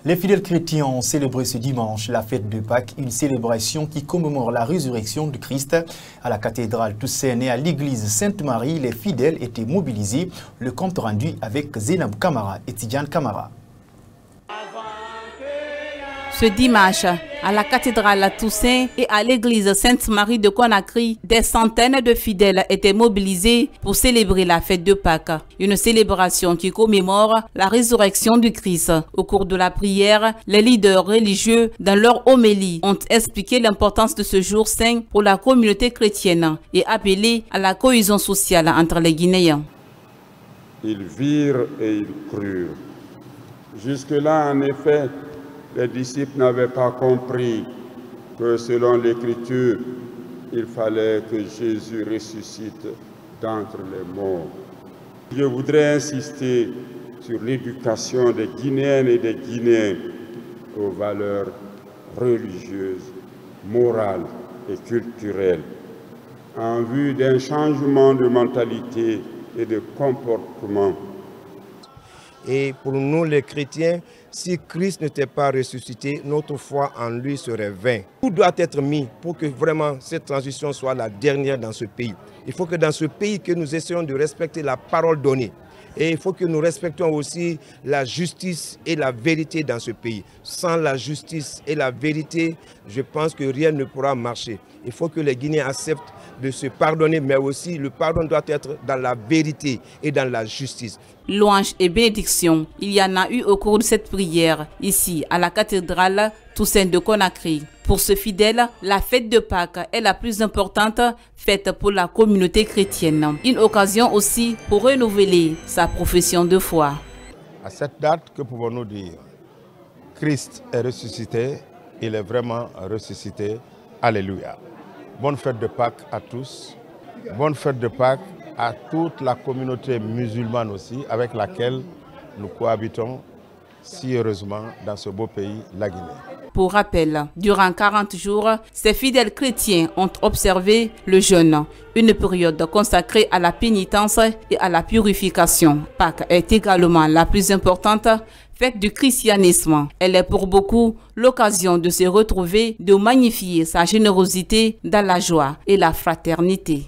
Les fidèles chrétiens ont célébré ce dimanche la fête de Pâques, une célébration qui commémore la résurrection de Christ. À la cathédrale Toussaint et à l'église Sainte-Marie, les fidèles étaient mobilisés. Le compte rendu avec Zénab Kamara et Tidiane Kamara. Ce dimanche, à la cathédrale Toussaint et à l'église Sainte-Marie de Conakry, des centaines de fidèles étaient mobilisés pour célébrer la fête de Pâques. Une célébration qui commémore la résurrection du Christ. Au cours de la prière, les leaders religieux, dans leur homélie, ont expliqué l'importance de ce jour saint pour la communauté chrétienne et appelé à la cohésion sociale entre les Guinéens. Ils virent et ils crurent. Jusque-là, en effet, les disciples n'avaient pas compris que selon l'Écriture, il fallait que Jésus ressuscite d'entre les morts. Je voudrais insister sur l'éducation des Guinéennes et des Guinéens aux valeurs religieuses, morales et culturelles, en vue d'un changement de mentalité et de comportement. Et pour nous les chrétiens, si Christ n'était pas ressuscité, notre foi en lui serait vain. Tout doit être mis pour que vraiment cette transition soit la dernière dans ce pays. Il faut que dans ce pays, que nous essayons de respecter la parole donnée. Et il faut que nous respections aussi la justice et la vérité dans ce pays. Sans la justice et la vérité, je pense que rien ne pourra marcher. Il faut que les Guinéens acceptent de se pardonner, mais aussi le pardon doit être dans la vérité et dans la justice. Louanges et bénédictions, il y en a eu au cours de cette prière, ici à la cathédrale Toussaint de Conakry. Pour ce fidèle, la fête de Pâques est la plus importante fête pour la communauté chrétienne. Une occasion aussi pour renouveler sa profession de foi. À cette date, que pouvons-nous dire? Christ est ressuscité, il est vraiment ressuscité. Alléluia. Bonne fête de Pâques à tous. Bonne fête de Pâques à toute la communauté musulmane aussi, avec laquelle nous cohabitons si heureusement dans ce beau pays, la Guinée. Pour rappel, durant 40 jours, ces fidèles chrétiens ont observé le jeûne, une période consacrée à la pénitence et à la purification. Pâques est également la plus importante fête du christianisme. Elle est pour beaucoup l'occasion de se retrouver, de magnifier sa générosité dans la joie et la fraternité.